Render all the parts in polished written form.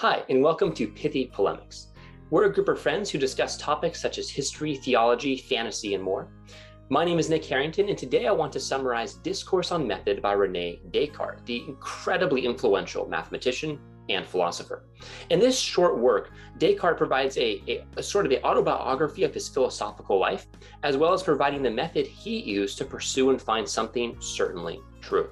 Hi, and welcome to Pithy Polemics. We're a group of friends who discuss topics such as history, theology, fantasy, and more. My name is Nick Harrington, and today I want to summarize Discourse on Method by Rene Descartes, the incredibly influential mathematician and philosopher. In this short work, Descartes provides a sort of the autobiography of his philosophical life, as well as providing the method he used to pursue and find something certainly true.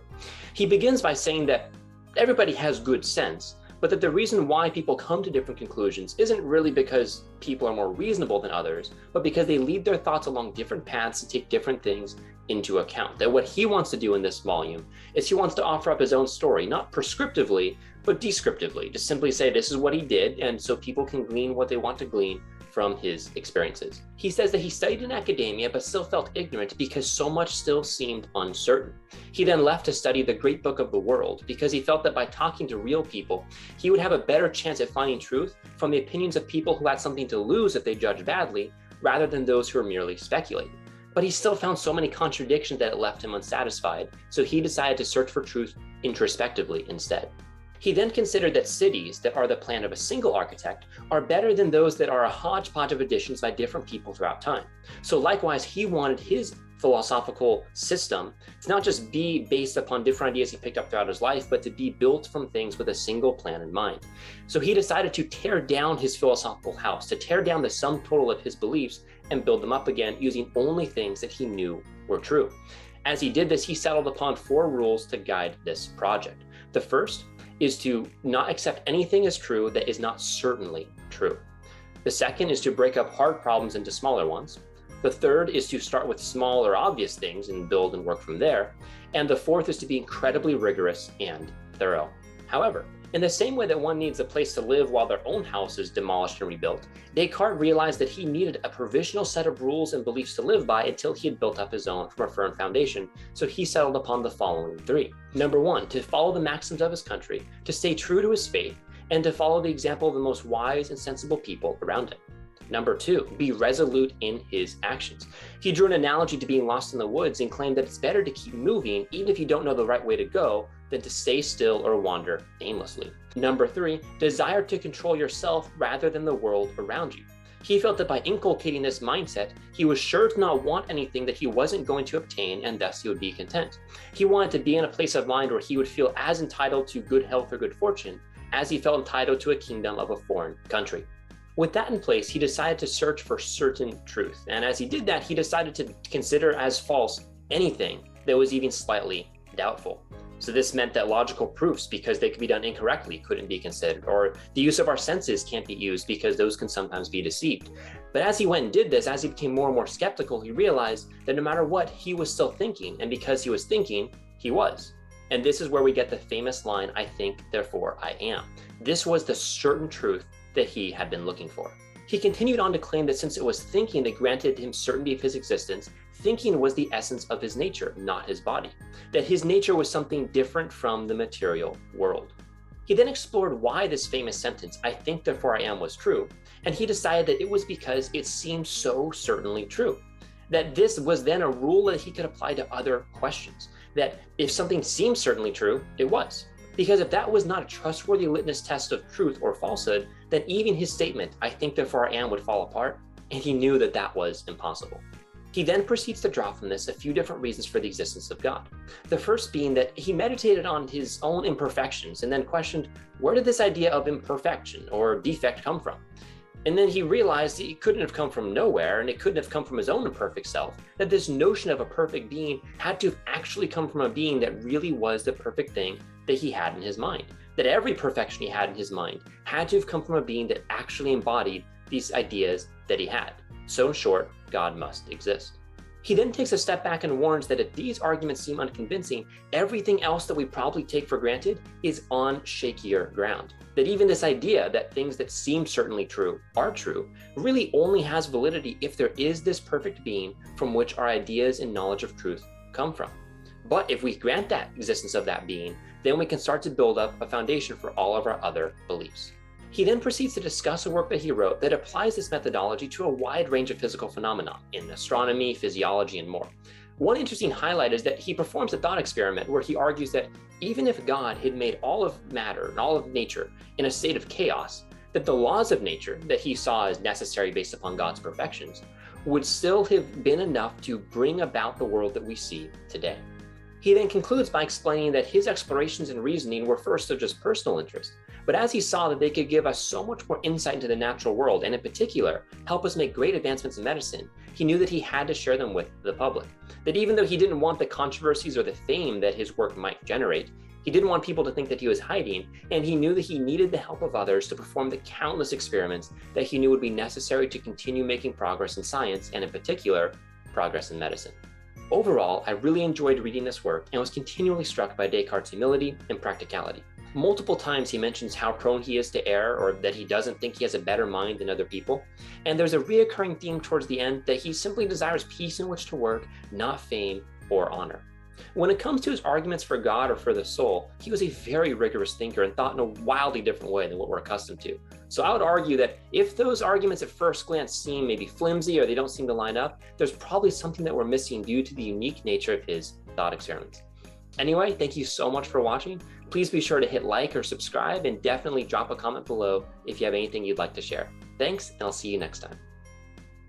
He begins by saying that everybody has good sense, but that the reason why people come to different conclusions isn't really because people are more reasonable than others, but because they lead their thoughts along different paths and take different things into account. That what he wants to do in this volume is he wants to offer up his own story, not prescriptively, but descriptively, to simply say this is what he did, and so people can glean what they want to glean from his experiences. He says that he studied in academia but still felt ignorant because so much still seemed uncertain. He then left to study the great book of the world because he felt that by talking to real people, he would have a better chance at finding truth from the opinions of people who had something to lose if they judged badly, rather than those who were merely speculating. But he still found so many contradictions that it left him unsatisfied, so he decided to search for truth introspectively instead. He then considered that cities that are the plan of a single architect are better than those that are a hodgepodge of additions by different people throughout time. So likewise, he wanted his philosophical system to not just be based upon different ideas he picked up throughout his life, but to be built from things with a single plan in mind. So he decided to tear down his philosophical house, to tear down the sum total of his beliefs and build them up again using only things that he knew were true. As he did this, he settled upon 4 rules to guide this project. The first is to not accept anything as true that is not certainly true. The second is to break up hard problems into smaller ones. The third is to start with small or obvious things and build and work from there. And the fourth is to be incredibly rigorous and thorough. However, in the same way that one needs a place to live while their own house is demolished and rebuilt, Descartes realized that he needed a provisional set of rules and beliefs to live by until he had built up his own from a firm foundation, so he settled upon the following 3. Number 1, to follow the maxims of his country, to stay true to his faith, and to follow the example of the most wise and sensible people around him. Number 2, be resolute in his actions. He drew an analogy to being lost in the woods and claimed that it's better to keep moving even if you don't know the right way to go than to stay still or wander aimlessly. Number 3, desire to control yourself rather than the world around you. He felt that by inculcating this mindset, he was sure to not want anything that he wasn't going to obtain, and thus he would be content. He wanted to be in a place of mind where he would feel as entitled to good health or good fortune as he felt entitled to a kingdom of a foreign country. With that in place, he decided to search for certain truth. And as he did that, he decided to consider as false anything that was even slightly doubtful. So this meant that logical proofs, because they could be done incorrectly, couldn't be considered, or the use of our senses can't be used because those can sometimes be deceived. But as he went and did this, as he became more and more skeptical, he realized that no matter what, he was still thinking, and because he was thinking, he was. And this is where we get the famous line, "I think, therefore I am." This was the certain truth that he had been looking for. He continued on to claim that since it was thinking that granted him certainty of his existence, thinking was the essence of his nature, not his body, that his nature was something different from the material world. He then explored why this famous sentence, "I think, therefore I am," was true, and he decided that it was because it seemed so certainly true, that this was then a rule that he could apply to other questions, that if something seemed certainly true, it was. Because if that was not a trustworthy litmus test of truth or falsehood, then even his statement, "I think, therefore I am," would fall apart, and he knew that that was impossible. He then proceeds to draw from this a few different reasons for the existence of God. The first being that he meditated on his own imperfections and then questioned, where did this idea of imperfection or defect come from? And then he realized it couldn't have come from nowhere, and it couldn't have come from his own imperfect self, that this notion of a perfect being had to have actually come from a being that really was the perfect thing that he had in his mind. That every perfection he had in his mind had to have come from a being that actually embodied these ideas that he had. So in short, God must exist. He then takes a step back and warns that if these arguments seem unconvincing, everything else that we probably take for granted is on shakier ground. That even this idea that things that seem certainly true are true really only has validity if there is this perfect being from which our ideas and knowledge of truth come from. But if we grant that existence of that being, then we can start to build up a foundation for all of our other beliefs. He then proceeds to discuss a work that he wrote that applies this methodology to a wide range of physical phenomena in astronomy, physiology, and more. One interesting highlight is that he performs a thought experiment where he argues that even if God had made all of matter and all of nature in a state of chaos, that the laws of nature that he saw as necessary based upon God's perfections would still have been enough to bring about the world that we see today. He then concludes by explaining that his explorations and reasoning were first of just personal interest, but as he saw that they could give us so much more insight into the natural world, and in particular, help us make great advancements in medicine, he knew that he had to share them with the public. That even though he didn't want the controversies or the fame that his work might generate, he didn't want people to think that he was hiding, and he knew that he needed the help of others to perform the countless experiments that he knew would be necessary to continue making progress in science, and in particular, progress in medicine. Overall, I really enjoyed reading this work and was continually struck by Descartes' humility and practicality. Multiple times he mentions how prone he is to error, or that he doesn't think he has a better mind than other people. And there's a reoccurring theme towards the end that he simply desires peace in which to work, not fame or honor. When it comes to his arguments for God or for the soul, he was a very rigorous thinker and thought in a wildly different way than what we're accustomed to. So I would argue that if those arguments at first glance seem maybe flimsy or they don't seem to line up, there's probably something that we're missing due to the unique nature of his thought experiments. Anyway, thank you so much for watching. Please be sure to hit like or subscribe, and definitely drop a comment below if you have anything you'd like to share. Thanks, and I'll see you next time.